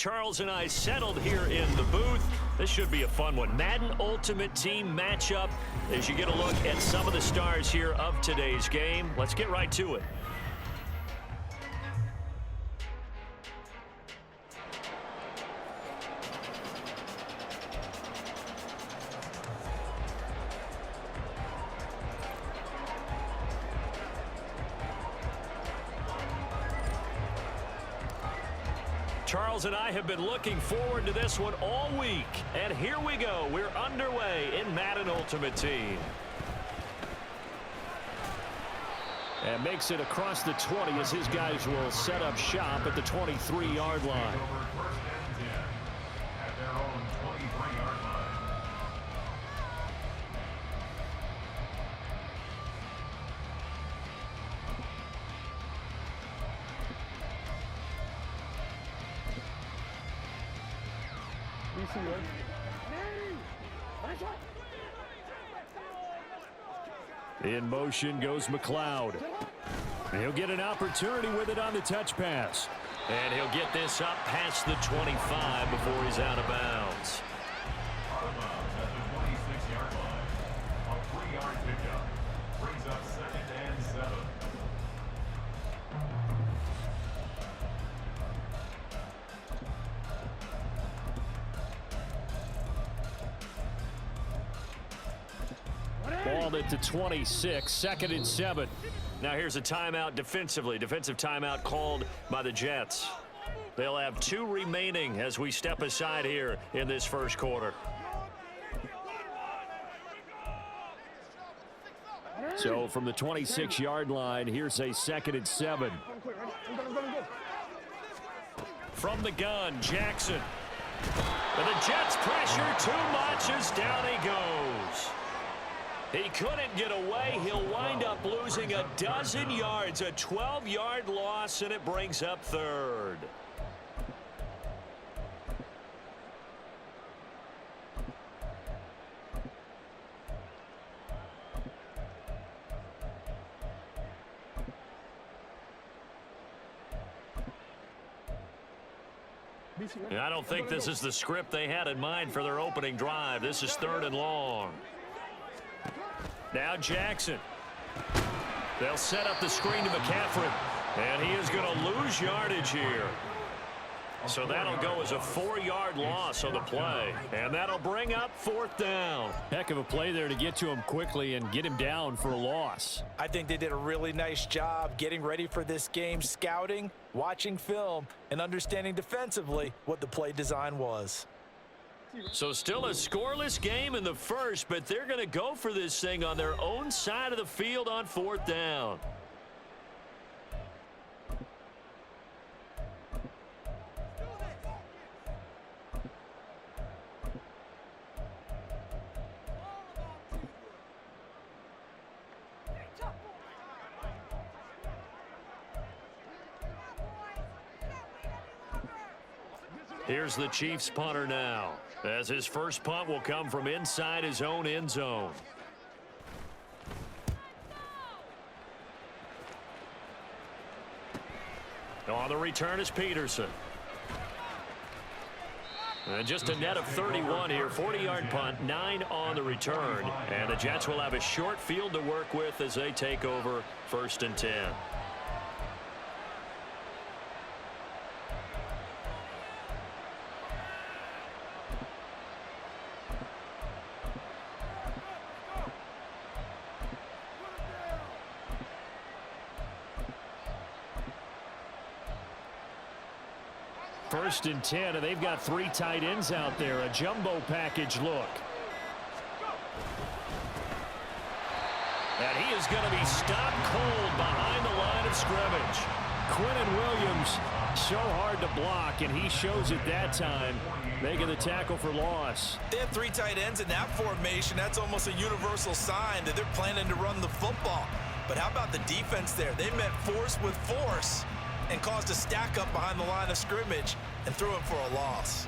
Charles and I settled here in the booth. This should be a fun one. Madden Ultimate Team matchup as you get a look at some of the stars here of today's game. Let's get right to it. Charles and I have been looking forward to this one all week. And here we go. We're underway in Madden Ultimate Team. And makes it across the 20 as his guys will set up shop at the 23-yard line. In motion goes McLeod. He'll get an opportunity with it on the touch pass. And he'll get this up past the 25 before he's out of bounds. Out of bounds at the 26-yard line. A 3-yard pickup brings up 2nd and 7. Ball at the 26, 2nd and 7. Now here's a timeout defensively. Defensive timeout called by the Jets. They'll have 2 remaining as we step aside here in this first quarter. So from the 26-yard line, here's a 2nd and 7. From the gun, Jackson. But the Jets pressure too much as down he goes. He couldn't get away. He'll wind up losing a dozen yards, a 12-yard loss, and it brings up 3rd. I don't think this is the script they had in mind for their opening drive. This is 3rd and long. Now Jackson. They'll set up the screen to McCaffrey. And he is going to lose yardage here. So that'll go as a 4-yard loss on the play. And that'll bring up 4th down. Heck of a play there to get to him quickly and get him down for a loss. I think they did a really nice job getting ready for this game, scouting, watching film, and understanding defensively what the play design was. So still a scoreless game in the first, but they're going to go for this thing on their own side of the field on 4th down. Here's the Chiefs punter now, as his first punt will come from inside his own end zone. On the return is Peterson. And just a net of 31 here, 40-yard punt, 9 on the return. And the Jets will have a short field to work with as they take over 1st and 10. First and 10, and they've got 3 tight ends out there. A jumbo package look. And he is going to be stopped cold behind the line of scrimmage. Quinnen Williams, so hard to block, and he shows it that time, making the tackle for loss. They have 3 tight ends in that formation. That's almost a universal sign that they're planning to run the football. But how about the defense there? They met force with force and caused a stack up behind the line of scrimmage and threw him for a loss.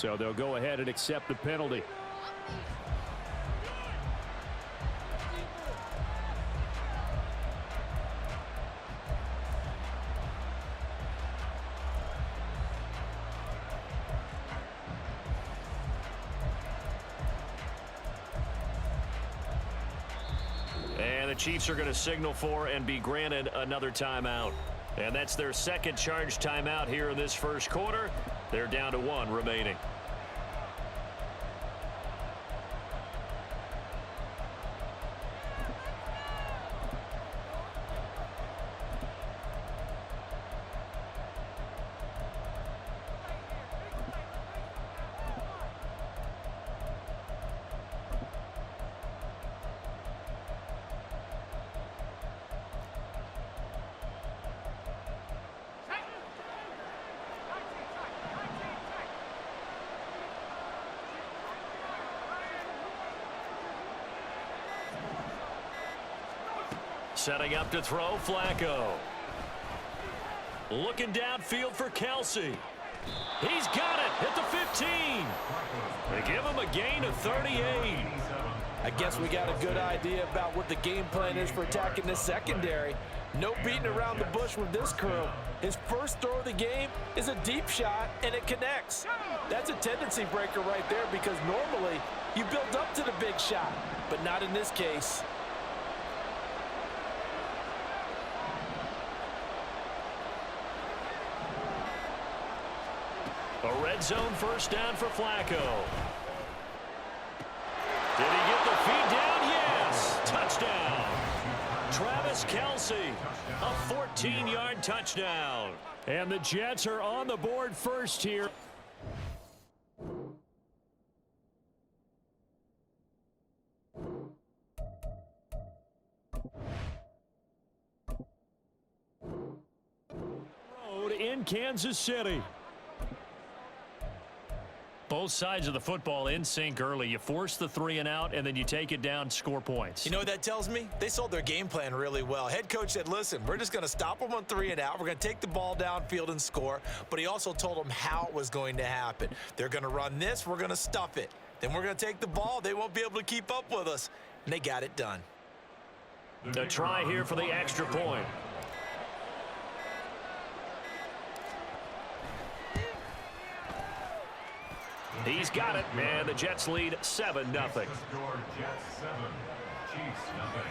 So they'll go ahead and accept the penalty. And the Chiefs are going to signal for and be granted another timeout. And that's their second charged timeout here in this first quarter. They're down to one remaining. Setting up to throw, Flacco. Looking downfield for Kelsey. He's got it at the 15. They give him a gain of 38. I guess we got a good idea about what the game plan is for attacking this secondary. No beating around the bush with this crew. His first throw of the game is a deep shot, and it connects. That's a tendency breaker right there because normally you build up to the big shot, but not in this case. A red zone first down for Flacco. Did he get the feed down? Yes. Touchdown. Travis Kelce, a 14-yard touchdown. And the Jets are on the board first here. Road in Kansas City. Both sides of the football in sync early. You force the 3 and out, and then you take it down, score points. You know what that tells me? They sold their game plan really well. Head coach said, listen, we're just going to stop them on 3 and out. We're going to take the ball downfield and score. But he also told them how it was going to happen. They're going to run this. We're going to stuff it. Then we're going to take the ball. They won't be able to keep up with us. And they got it done. A try here for the extra point. He's got it, and the Jets lead 7-0. Score Jets 7, Chiefs nothing.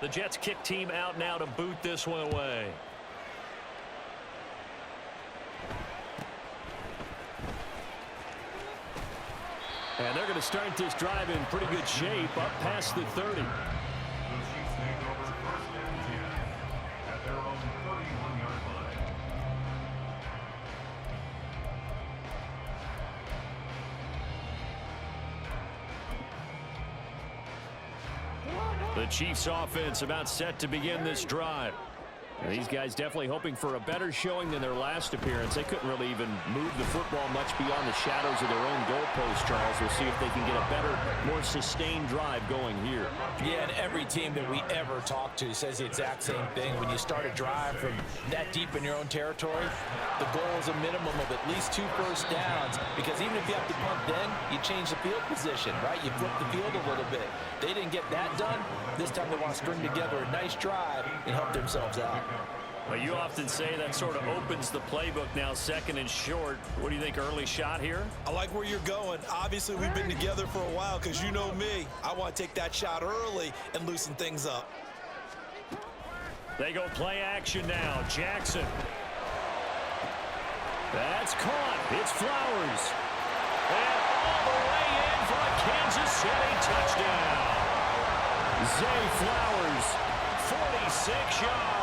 The Jets kick team out now to boot this one away. And they're going to start this drive in pretty good shape up past the 30. The Chiefs take over first and 10 at their own 31-yard line. The Chiefs offense about set to begin this drive. And these guys definitely hoping for a better showing than their last appearance. They couldn't really even move the football much beyond the shadows of their own goalpost, Charles. We'll see if they can get a better, more sustained drive going here. Yeah, and every team that we ever talk to says the exact same thing. When you start a drive from that deep in your own territory, the goal is a minimum of at least 2 first downs, because even if you have to punt then, you change the field position, right? You flip the field a little bit. They didn't get that done. This time they want to string together a nice drive and help themselves out. Well, you often say that sort of opens the playbook now, second and short. What do you think, early shot here? I like where you're going. Obviously, we've been together for a while because you know me. I want to take that shot early and loosen things up. They go play action now. Jackson. That's caught. It's Flowers. And all the way in for a Kansas City touchdown. Zay Flowers, 46 yards.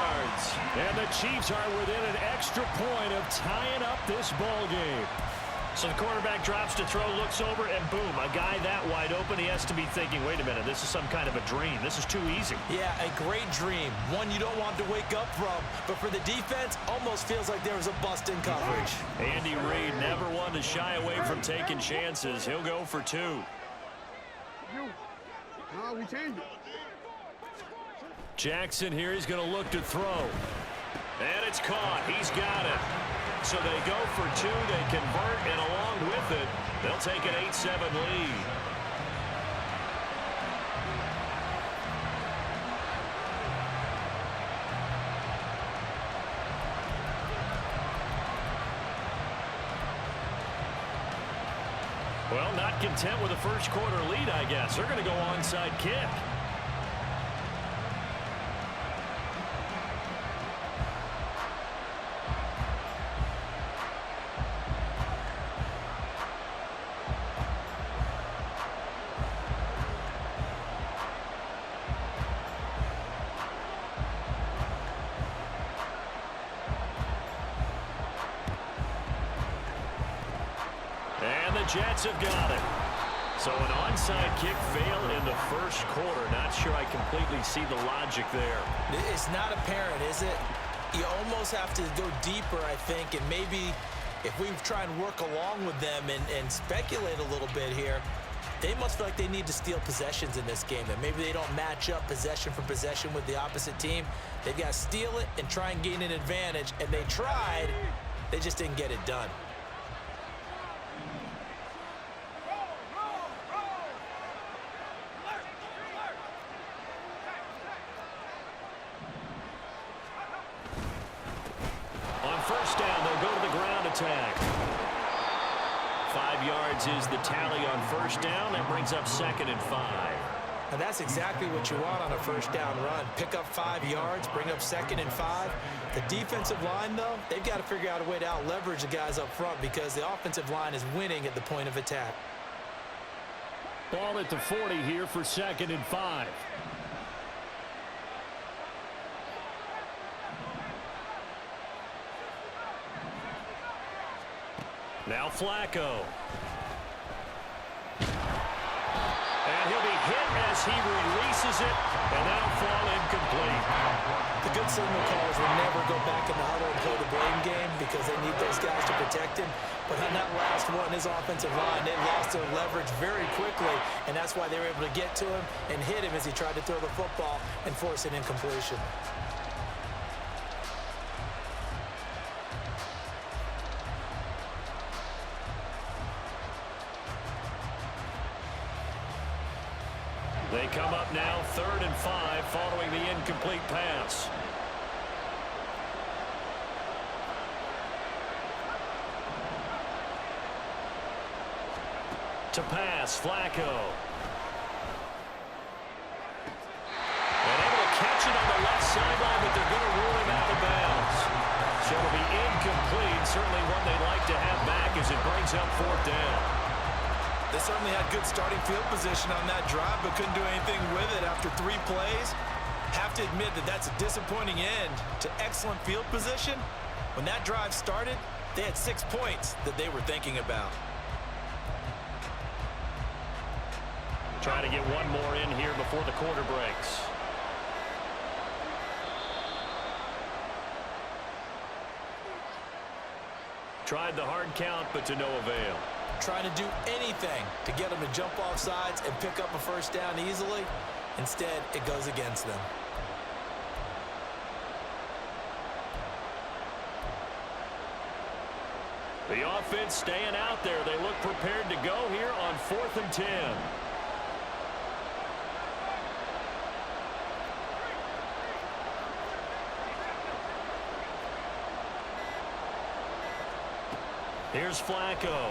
And the Chiefs are within an extra point of tying up this ball game. So the quarterback drops to throw, looks over, and boom, a guy that wide open, he has to be thinking, wait a minute, this is some kind of a dream. This is too easy. Yeah, a great dream. One you don't want to wake up from. But for the defense, almost feels like there was a bust in coverage. Andy Reid never one to shy away from taking chances. He'll go for 2. No, we changed it. Jackson here, he's going to look to throw. And it's caught. He's got it. So they go for two. They convert, and along with it, they'll take an 8-7 lead. Well, not content with a first quarter lead, I guess. They're going to go onside kick. And the Jets have got it. So an onside kick failed in the first quarter. Not sure I completely see the logic there. It's not apparent, is it? You almost have to go deeper, I think, and maybe if we try and work along with them and speculate a little bit here, they must feel like they need to steal possessions in this game, and maybe they don't match up possession for possession with the opposite team. They've got to steal it and try and gain an advantage, and they tried. They just didn't get it done. First down, they'll go to the ground attack. 5 yards is the tally on first down. That brings up 2nd and 5. And that's exactly what you want on a first down run. Pick up 5 yards, bring up 2nd and 5. The defensive line, though, they've got to figure out a way to out-leverage the guys up front because the offensive line is winning at the point of attack. Ball at the 40 here for 2nd and 5. Now Flacco. And he'll be hit as he releases it, and that'll fall incomplete. The good signal callers will never go back in the huddle and play the blame game because they need those guys to protect him. But on that last one, his offensive line, they lost their leverage very quickly, and that's why they were able to get to him and hit him as he tried to throw the football and force an incompletion. They come up now 3rd and 5 following the incomplete pass. To pass, Flacco. And able to catch it on the left sideline, but they're going to rule him out of bounds. So it'll be incomplete. Certainly one they'd like to have back as it brings up 4th down. They certainly had good starting field position on that drive, but couldn't do anything with it after 3 plays. Have to admit that that's a disappointing end to excellent field position. When that drive started, they had 6 points that they were thinking about. Trying to get one more in here before the quarter breaks. Tried the hard count, but to no avail. Trying to do anything to get them to jump off sides and pick up a first down easily. Instead, it goes against them. The offense staying out there. They look prepared to go here on 4th and 10. Here's Flacco.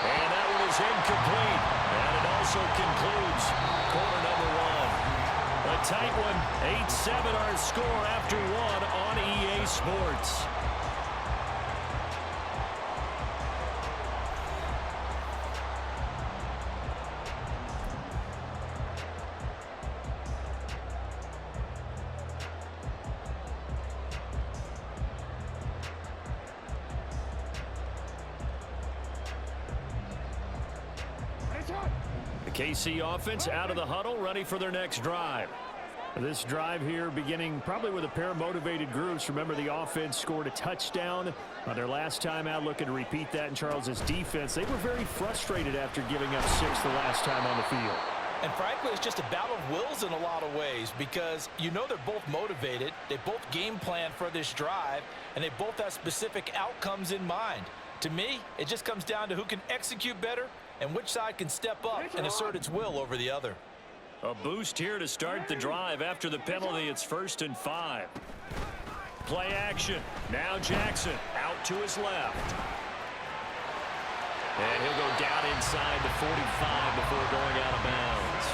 And that one is incomplete. And it also concludes quarter number 1. A tight one. 8-7 our score after 1 on EA Sports. KC offense out of the huddle, ready for their next drive. This drive here beginning probably with a pair of motivated groups. Remember, the offense scored a touchdown on their last time out, looking to repeat that in Charles's defense. They were very frustrated after giving up 6 the last time on the field. And frankly, it's just a battle of wills in a lot of ways because you know they're both motivated. They both game plan for this drive, and they both have specific outcomes in mind. To me, it just comes down to who can execute better and which side can step up and assert its will over the other. A boost here to start the drive after the penalty. It's 1st and 5. Play action. Now Jackson out to his left. And he'll go down inside the 45 before going out of bounds.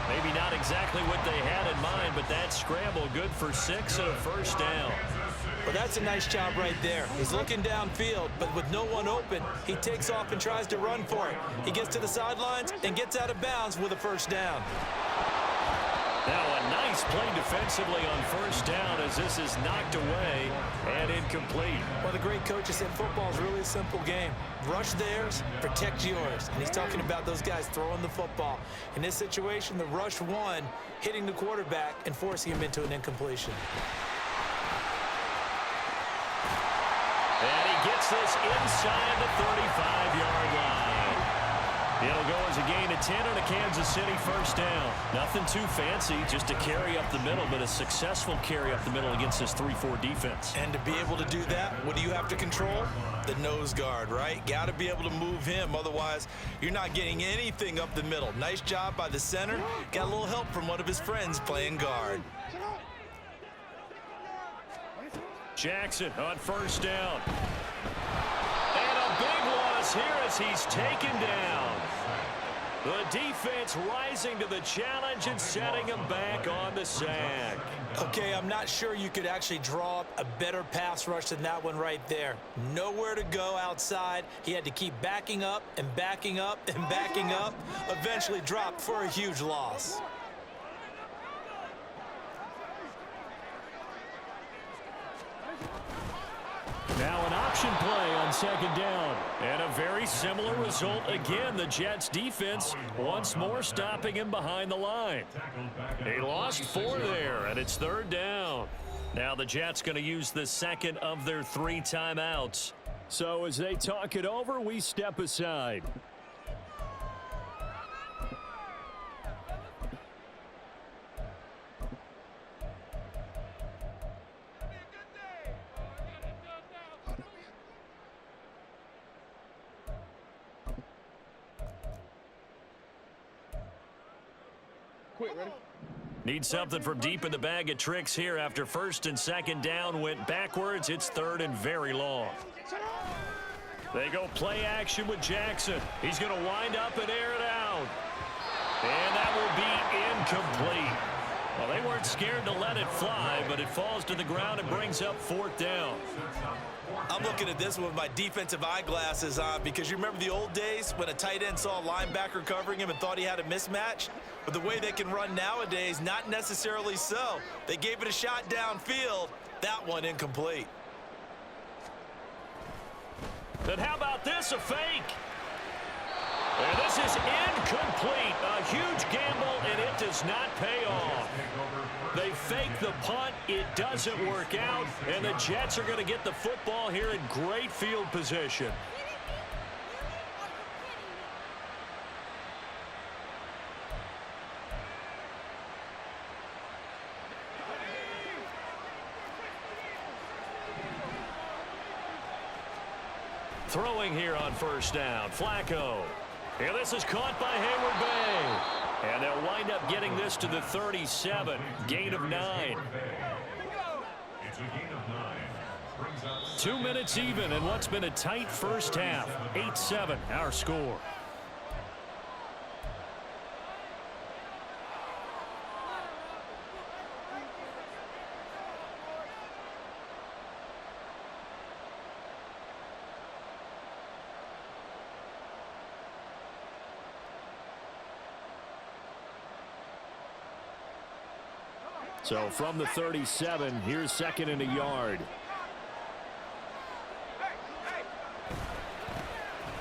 Maybe not exactly what they had in mind, but that scramble good for 6 and a 1st down. Well, that's a nice job right there. He's looking downfield, but with no one open, he takes off and tries to run for it. He gets to the sidelines and gets out of bounds with a 1st down. Now a nice play defensively on 1st down as this is knocked away and incomplete. Well, the great coaches said football is really a simple game. Rush theirs, protect yours. And he's talking about those guys throwing the football. In this situation, the rush won, hitting the quarterback and forcing him into an incompletion. And he gets this inside the 35-yard line. It'll go as a gain of 10 on a Kansas City 1st down. Nothing too fancy, just a carry up the middle, but a successful carry up the middle against this 3-4 defense. And to be able to do that, what do you have to control? The nose guard, right? Got to be able to move him, otherwise you're not getting anything up the middle. Nice job by the center. Got a little help from one of his friends playing guard. Jackson on 1st down. And a big loss here as he's taken down. The defense rising to the challenge and setting him back on the sack. Okay, I'm not sure you could actually draw up a better pass rush than that one right there. Nowhere to go outside. He had to keep backing up and backing up and backing up. Eventually dropped for a huge loss. Now an option play on 2nd down. And a very similar result again. The Jets defense once more stopping him behind the line. He lost 4 there, and it's 3rd down. Now the Jets going to use the 2nd of their 3 timeouts. So as they talk it over, we step aside. Ready? Need something from deep in the bag of tricks here after 1st and 2nd down went backwards. It's 3rd and very long. They go play action with Jackson. He's going to wind up and air it out. And that will be incomplete. Well, they weren't scared to let it fly, but it falls to the ground and brings up 4th down. I'm looking at this with my defensive eyeglasses on because you remember the old days when a tight end saw a linebacker covering him and thought he had a mismatch? But the way they can run nowadays, not necessarily so. They gave it a shot downfield. That one incomplete. Then how about this, a fake? And this is incomplete. A huge gamble, and it does not pay off. They fake the punt. It doesn't work out, and the Jets are going to get the football here in great field position. Throwing here on 1st down, Flacco. And this is caught by Hayward Bay. And they'll wind up getting this to the 37. Gain of 9. It's a gain of 9. Brings up 2 minutes even in what's been a tight 1st half. 8-7 our score. So from the 37, here's 2nd and a yard.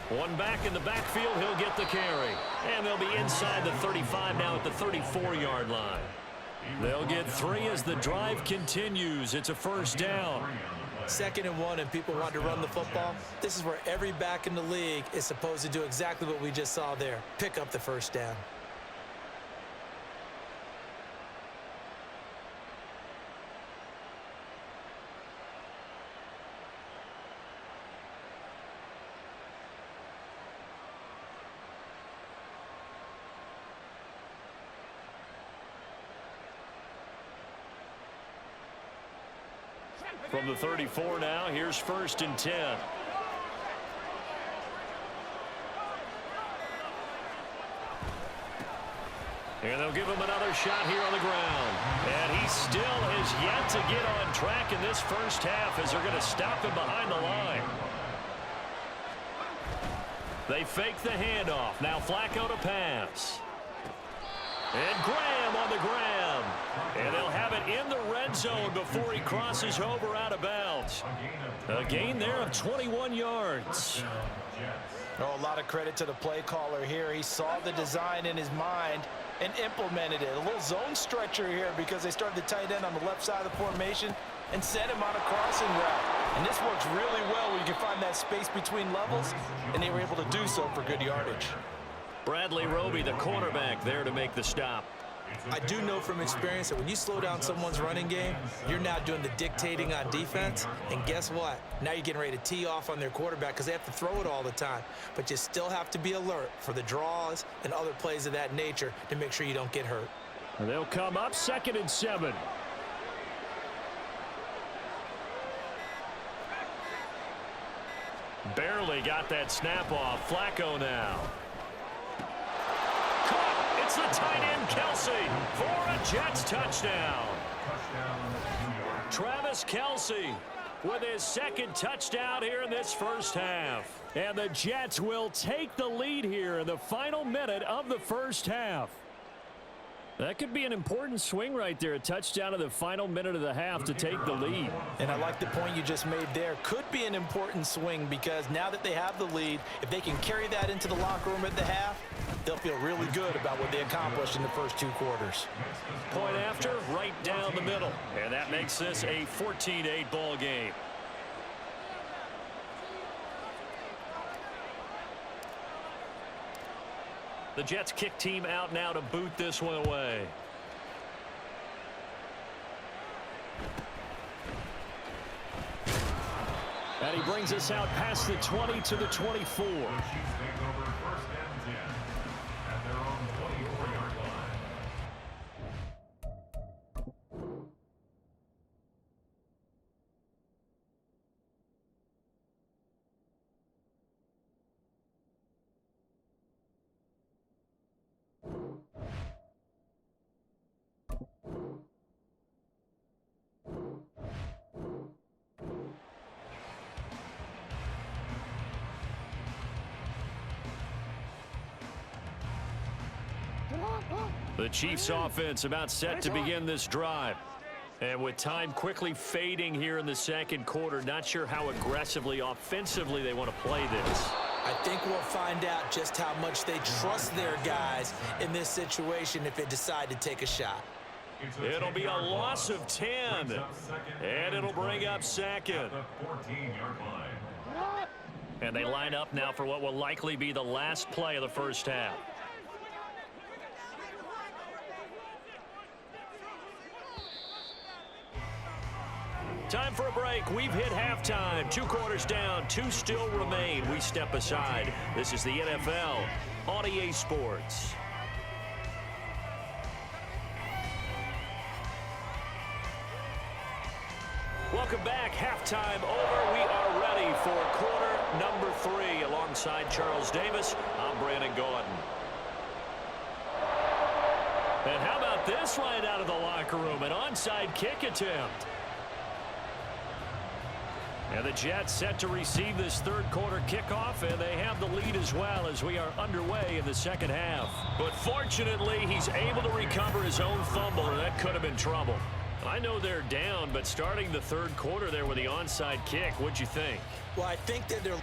One back in the backfield, he'll get the carry. And they'll be inside the 35 now at the 34-yard line. They'll get 3 as the drive continues. It's a 1st down. 2nd and 1 and people want to run the football. This is where every back in the league is supposed to do exactly what we just saw there. Pick up the 1st down. From the 34 now, here's 1st and 10. And they'll give him another shot here on the ground. And he still has yet to get on track in this first half as they're going to stop him behind the line. They fake the handoff. Now Flacco to pass. And Graham on the ground. And they'll have it in the red zone before he crosses over out of bounds. A gain there of 21 yards. Oh, a lot of credit to the play caller here. He saw the design in his mind and implemented it. A little zone stretcher here because they started the tight end on the left side of the formation and sent him on a crossing route. And this works really well where you can find that space between levels, and they were able to do so for good yardage. Bradley Roby, the cornerback, there to make the stop. I do know from experience that when you slow down someone's running game, you're now doing the dictating on defense. And guess what? Now you're getting ready to tee off on their quarterback because they have to throw it all the time. But you still have to be alert for the draws and other plays of that nature to make sure you don't get hurt. They'll come up 2nd and 7. Barely got that snap off. Flacco now. It's the tight end, Kelsey, for a Jets touchdown. Travis Kelsey with his 2nd touchdown here in this first half. And the Jets will take the lead here in the final minute of the first half. That could be an important swing right there. A touchdown in the final minute of the half to take the lead. And I like the point you just made there. Could be an important swing because now that they have the lead, if they can carry that into the locker room at the half, they'll feel really good about what they accomplished in the first 2 quarters. Point after, right down the middle. And that makes this a 14-8 ball game. The Jets kick team out now to boot this one away. And he brings us out past the 20 to the 24. The Chiefs offense about set to begin this drive. And with time quickly fading here in the 2nd quarter, not sure how aggressively, offensively they want to play this. I think we'll find out just how much they trust their guys in this situation if they decide to take a shot. It'll be a loss of 10. And it'll bring up 2nd. And they line up now for what will likely be the last play of the first half. Time for a break. We've hit halftime. 2 quarters down. 2 still remain. We step aside. This is the NFL on EA Sports. Welcome back. Halftime over. We are ready for quarter number 3. Alongside Charles Davis, I'm Brandon Gordon. And how about this right out of the locker room? An onside kick attempt. And the Jets set to receive this 3rd quarter kickoff, and they have the lead as well as we are underway in the 2nd half. But fortunately, he's able to recover his own fumble, and that could have been trouble. I know they're down, but starting the 3rd quarter there with the onside kick, what'd you think? Well, I think that they're